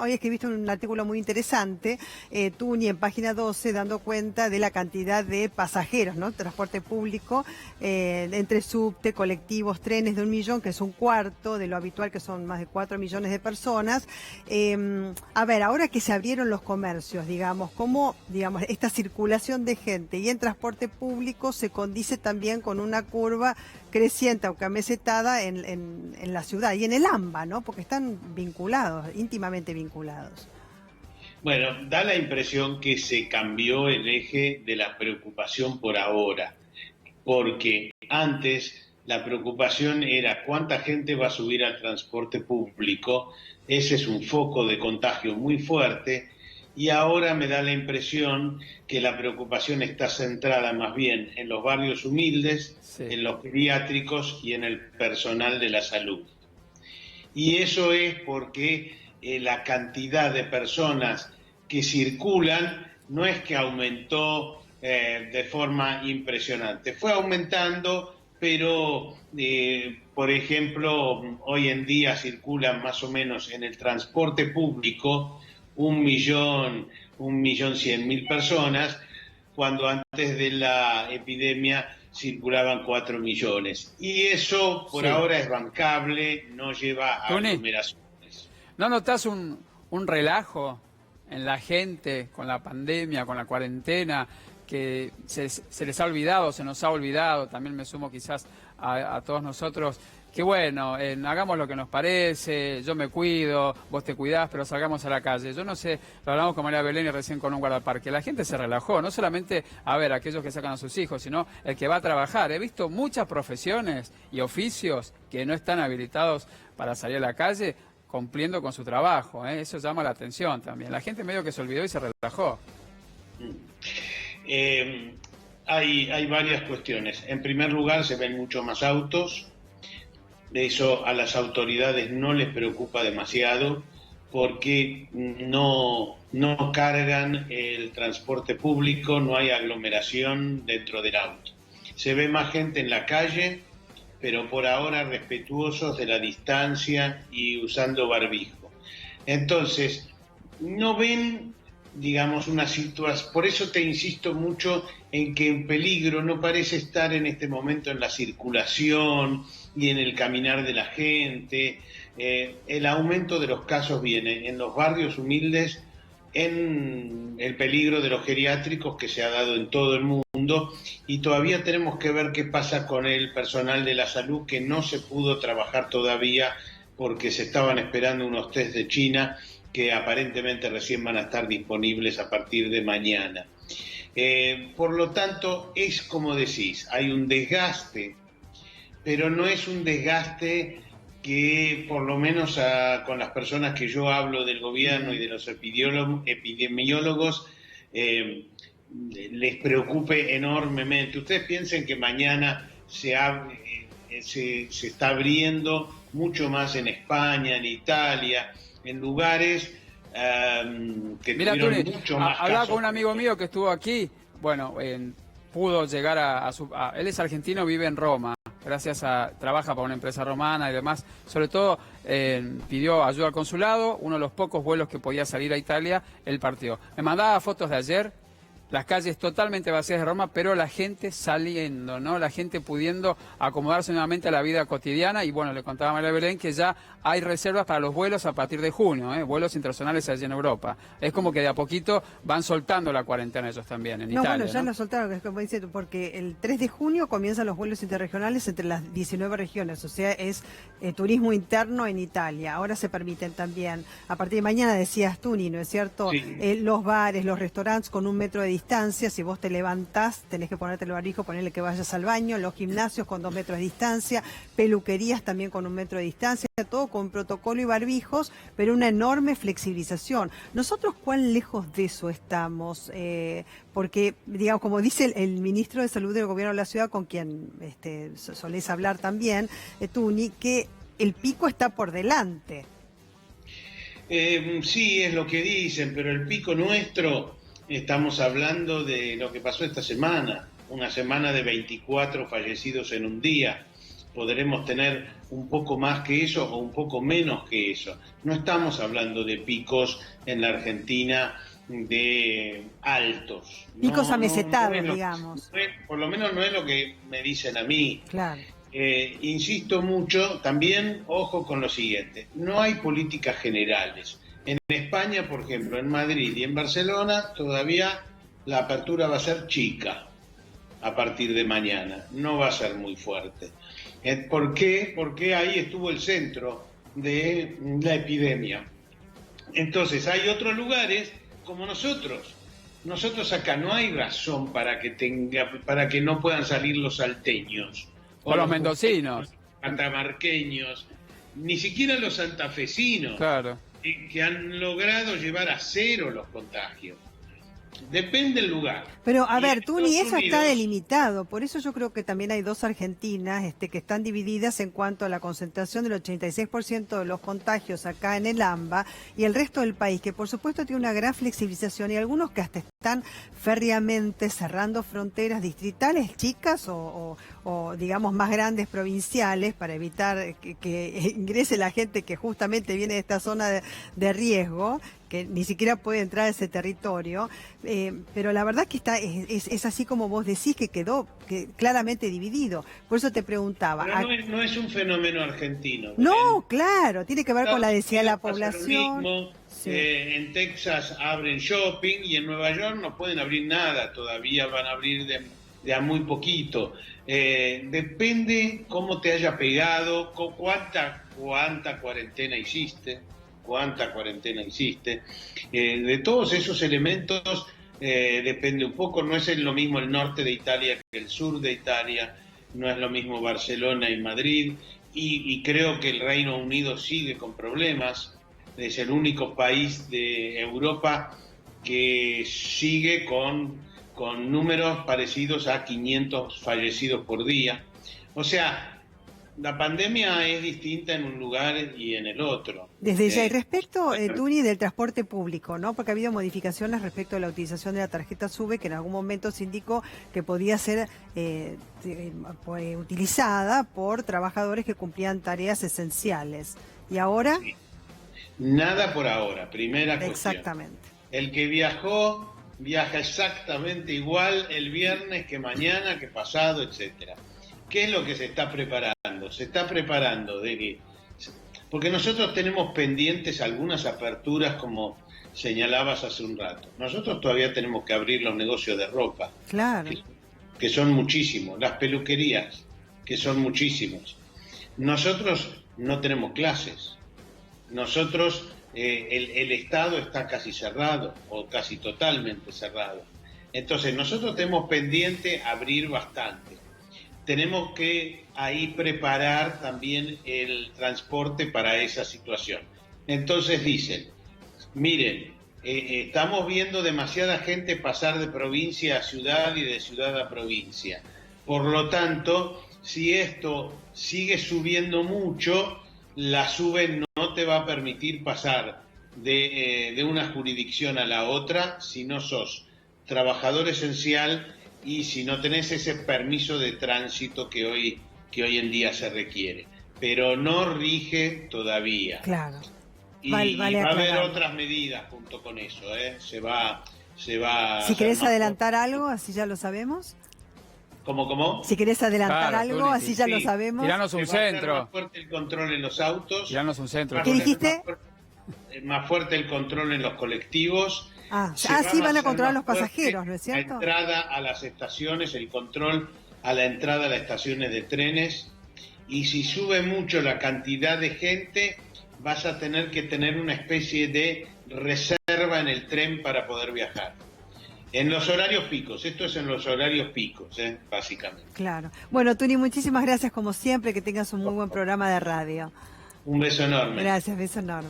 Hoy escribiste un artículo muy interesante, Tuni, en página 12, dando cuenta de la cantidad de pasajeros, ¿no? Transporte público, entre subte, colectivos, trenes, de 1 millón, que es un cuarto de lo habitual, que son más de 4 millones de personas. A ver, ahora que se abrieron los comercios, digamos, ¿cómo, digamos, esta circulación de gente y en transporte público se condice también con una curva creciente, aunque amesetada, en la ciudad y en el AMBA, ¿no? Porque están vinculados, íntimamente vinculados. Bueno, da la impresión que se cambió el eje de la preocupación por ahora, porque antes la preocupación era cuánta gente va a subir al transporte público, ese es un foco de contagio muy fuerte, y ahora me da la impresión que la preocupación está centrada más bien en los barrios humildes, Sí. en los pediátricos y en el personal de la salud. Y eso es porque la cantidad de personas que circulan no es que aumentó de forma impresionante, fue aumentando, pero por ejemplo, hoy en día circulan más o menos en el transporte público 1.100.000 personas, cuando antes de la epidemia circulaban 4 millones. Y eso por ahora es bancable, no lleva a Tuni, aglomeraciones. ¿no notás un relajo en la gente con la pandemia, con la cuarentena, que se les ha olvidado, se nos ha olvidado? También me sumo quizás a todos nosotros, que bueno, hagamos lo que nos parece, yo me cuido, vos te cuidás, pero salgamos a la calle. Yo no sé, lo hablamos con María Belén y recién con un guardaparque, la gente se relajó, no solamente, a ver, aquellos que sacan a sus hijos, sino el que va a trabajar. He visto muchas profesiones y oficios que no están habilitados para salir a la calle, cumpliendo con su trabajo, ¿eh? Eso llama la atención también. La gente medio que se olvidó y se relajó. Hay varias cuestiones. En primer lugar, se ven mucho más autos. Eso a las autoridades no les preocupa demasiado porque no cargan el transporte público, no hay aglomeración dentro del auto. Se ve más gente en la calle, pero por ahora respetuosos de la distancia y usando barbijo. Entonces, no ven, digamos, una situación. Por eso te insisto mucho en que el peligro no parece estar en este momento en la circulación y en el caminar de la gente. El aumento de los casos viene en los barrios humildes, en el peligro de los geriátricos que se ha dado en todo el mundo, y todavía tenemos que ver qué pasa con el personal de la salud, que no se pudo trabajar todavía porque se estaban esperando unos test de China que aparentemente recién van a estar disponibles a partir de mañana. Por lo tanto, es como decís, hay un desgaste, pero no es un desgaste que, por lo menos con las personas que yo hablo del gobierno y de los epidemiólogos, les preocupe enormemente. Ustedes piensen que mañana se está abriendo mucho más en España, en Italia, en lugares que Mira, tuvieron Tuni, mucho más hablaba casos. con un amigo mío que estuvo aquí, bueno, pudo llegar él es argentino, vive en Roma, trabaja para una empresa romana y demás, sobre todo pidió ayuda al consulado, uno de los pocos vuelos que podía salir a Italia, él partió. Me mandaba fotos de ayer, las calles totalmente vacías de Roma, pero la gente saliendo, ¿no? La gente pudiendo acomodarse nuevamente a la vida cotidiana. Y bueno, le contaba a María Belén que ya hay reservas para los vuelos a partir de junio, vuelos internacionales allí en Europa. Es como que de a poquito van soltando la cuarentena ellos también, en Italia. Bueno, ya ¿no? lo soltaron, es como dice, porque el 3 de junio comienzan los vuelos interregionales entre las 19 regiones, o sea, es turismo interno en Italia. Ahora se permiten también, a partir de mañana, decías tú, Nino, ¿es cierto? Sí. Los bares, los restaurantes con 1 metro de distancia, si vos te levantás, tenés que ponerte el barbijo, ponerle que vayas al baño, los gimnasios con 2 metros de distancia, peluquerías también con 1 metro de distancia, todo con protocolo y barbijos, pero una enorme flexibilización. ¿Nosotros cuán lejos de eso estamos? Porque, digamos, como dice el ministro de Salud del Gobierno de la Ciudad, con quien solés hablar también, Tuni, que el pico está por delante. Sí, es lo que dicen, pero el pico nuestro, estamos hablando de lo que pasó esta semana, una semana de 24 fallecidos en un día. podremos tener un poco más que eso o un poco menos que eso. No estamos hablando de picos en la Argentina de altos. Picos amesetados, no digamos. Por lo menos no es lo que me dicen a mí. Claro. Insisto mucho, también ojo con lo siguiente, no hay políticas generales. En España, por ejemplo, en Madrid y en Barcelona, todavía la apertura va a ser chica a partir de mañana, no va a ser muy fuerte. ¿Por qué? Porque ahí estuvo el centro de la epidemia. Entonces, hay otros lugares como nosotros. Nosotros acá no hay razón para que no puedan salir los salteños. O los mendocinos. Catamarqueños, ni siquiera los santafesinos, Claro. que han logrado llevar a cero los contagios. Depende del lugar. Pero a Y ver, en Tuni, Estados eso está Unidos- delimitado. Por eso yo creo que también hay dos Argentinas que están divididas en cuanto a la concentración del 86% de los contagios acá en el AMBA y el resto del país, que por supuesto tiene una gran flexibilización y algunos que hasta están férreamente cerrando fronteras distritales chicas o digamos más grandes provinciales para evitar que ingrese la gente que justamente viene de esta zona de riesgo, que ni siquiera puede entrar a ese territorio, pero la verdad que es así como vos decís, que quedó claramente dividido. Por eso te preguntaba. Pero no es un fenómeno argentino. No, claro, tiene que ver con la densidad de la Pasa lo población. mismo. Sí. En Texas abren shopping y en Nueva York no pueden abrir nada, todavía van a abrir de a muy poquito. Depende cómo te haya pegado, cuánta cuarentena hiciste. De todos esos elementos depende un poco. No es lo mismo el norte de Italia que el sur de Italia, no es lo mismo Barcelona y Madrid, y creo que el Reino Unido sigue con problemas. Es el único país de Europa que sigue con números parecidos a 500 fallecidos por día. O sea, la pandemia es distinta en un lugar y en el otro. Desde ya, y respecto, Tuni, del transporte público, ¿no? Porque ha habido modificaciones respecto a la utilización de la tarjeta SUBE, que en algún momento se indicó que podía ser utilizada por trabajadores que cumplían tareas esenciales. ¿Y ahora? Sí. Nada por ahora, primera cuestión. Exactamente. El que viajó, viaja exactamente igual el viernes que mañana, que pasado, etcétera. ¿Qué es lo que se está preparando? Se está preparando porque nosotros tenemos pendientes algunas aperturas, como señalabas hace un rato. Nosotros todavía tenemos que abrir los negocios de ropa, Claro. que son muchísimos, las peluquerías, que son muchísimos. Nosotros no tenemos clases. Nosotros, el Estado está casi cerrado o casi totalmente cerrado. Entonces nosotros tenemos pendiente abrir bastante. Tenemos que ahí preparar también el transporte para esa situación. Entonces dicen, miren, estamos viendo demasiada gente pasar de provincia a ciudad y de ciudad a provincia. Por lo tanto, si esto sigue subiendo mucho, la SUBE no te va a permitir pasar de una jurisdicción a la otra si no sos trabajador esencial y si no tenés ese permiso de tránsito que hoy en día se requiere. Pero no rige todavía. Claro. Y Vale va a haber aclarar. otras medidas junto con eso. Se va Si querés más adelantar algo, así ya lo sabemos. ¿Cómo? Si querés adelantar Claro, algo, Tuni, así ya sí. lo sabemos. Tiranos un Se va a hacer centro. más fuerte el control en los autos. Tiranos un centro. ¿Qué dijiste? Más fuerte el control en los colectivos. Sí, Se van a hacer controlar más los fuerte pasajeros, ¿no es La cierto? entrada a las estaciones, el control a la entrada a las estaciones de trenes. Y si sube mucho la cantidad de gente, vas a tener que tener una especie de reserva en el tren para poder viajar. En los horarios picos, esto es en los horarios picos, básicamente. Claro. Bueno, Tuni, muchísimas gracias como siempre, que tengas un muy buen programa de radio. Un beso enorme. Gracias, beso enorme.